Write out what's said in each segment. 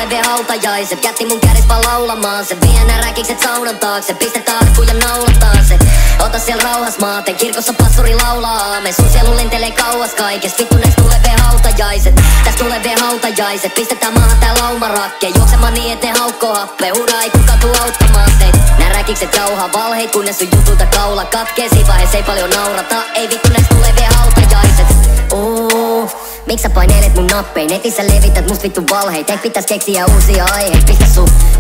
tulee vielä hautajaiset. Jätti mun kädet vaan laulamaan se. Vie nää räkikset saunan taakse. Pistetään arkku ja naulataan se. Ota siellä rauhas maate. Kirkossa pastori laulaa aamen. Sun sielu lentelee kauas kaikest. Vittu näistä tulee vielä hautajaiset. Tästä tulee vielä hautajaiset. Pistetään maahan tää laumarakke. Juoksemaan niin et ne haukkoo happee. Huudaa ei kukaan tuu auttamaan teet. Nää räkikset jauhaa valheit kunnes sun jutulta kaula katkee. Siinä vaiheessa ei paljon naurata. Ei vittu näistä tulee vielä hautajaiset. Miks sä painelet mun nappein? Netissä levität must vittu valheit. Eik pitäis keksiä uusia aiheita. Pistä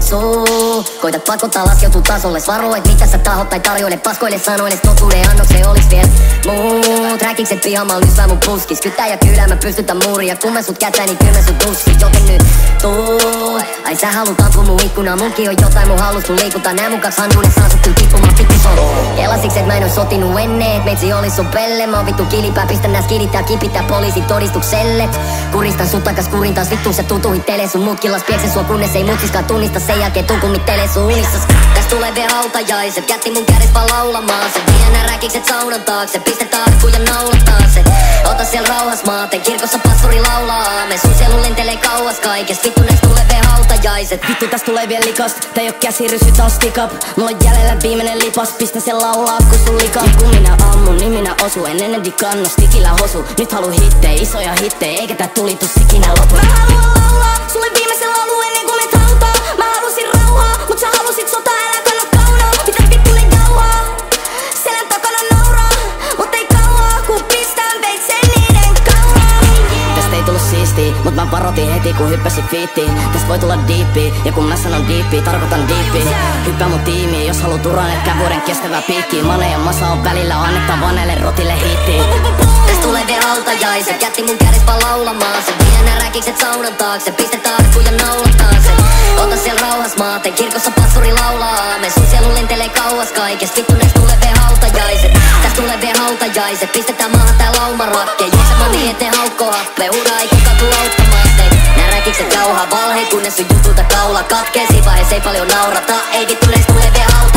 suu koitat pakottaa laskeutuu tasolle. Varo et mitä sä tahot tai tarjoile. Paskoille sanoille totuuden annokseen oliks vielä muut. Räkikset pihamaa lysvää mun puskis. Kytää ja kylää mä pystytän muuria. Kun mä sut kätään niin kyllä mä sut tussit. Joten nyt tuu. Ai sä haluut ampua mun ikkunaa. Munkin on jotain mun halus kun liikutaan. Nää mun kaks handuille saa sut kyllä tippumaan vittu son. Kelasiks et mä en oo sotinut ennen. Et meitsi olis sun pelle. Mä oon vittu kilipää. Pistä nää skidit ja kipitää poliisit todistuksellet. Kuristan sut takas kurin taas vittu sä tutuhittele. Sun mutkillas piekse sua kunnes ei mutsiskaan tunnista. Sen jälkeen tukumittele sun unissas. Täst tulee vielä hautajaiset. Jätti mun kädet vaan laulamaan se. Vie nää räkikset saunan taakse. Pistetään arkku ja naulataan se. Ota siellä rauhas maate. Kirkossa pastori laulaa aamen. Sun sielu lentelee kauas kaikest. Vittu näistä tulee vielä hautajaiset. Vittu tästä tulee vielä likast. Tää ei oo käsirysy, tää on stick up. Mulla on jäljellä viimeinen lipas. Pistä sen laulaa kun sun lika. Ja kun minä ammun, niin minä osu. En ennen dikannu, stikillä hosu. Nyt haluu hittejä, isoja hittejä. Eikä tää tulitus ikinä lopu. Mä haluan laulaa sulle viimeisen laulu ennen kuin meet hautaa. Mä halusin rauhaa, mut sä halusit sotaa. Älä kanna kaunaa, mitä vittu ne jauhaa. Selän takana nauraa, mut ei kauaa. Kun pistään veitsen niiden kauraa. Tästä ei tullu siistii, mut mä varotin heti kun hyppäsin fiittiin. Tästä voi tulla diippi, ja kun mä sanon diippi, tarkoitan diippi. Hyppää mun tiimiin, jos haluut uran etkää vuoden kestävää piikkiä. Mane ja masa on välillä, annettaa vaneelle rotille hiittiin. Täst tulee vielä hautajaiset. Jätti mun kädet vaan laulamaan se. Vie nää räkikset saunan taakse. Pistetään arkku ja naulataan se. Ota siellä rauhas maate. Kirkossa pastori laulaa aamen. Sun sielu lentelee kauas kaikest. Vittu näistä tulee vielä hautajaiset. Täst tulee vielä hautajaiset. Pistetään maahan tää laumarakke. Juoksemaan niin et ne haukkoo happee. Huudaa ei kukaan tuu auttamaan teet. Nää räkikset jauhaa valheit kunnes sun jutulta kaula katkee. Siinä vaiheessa ei paljon naurata. Ei vittu näistä tulee vielä hautajaiset.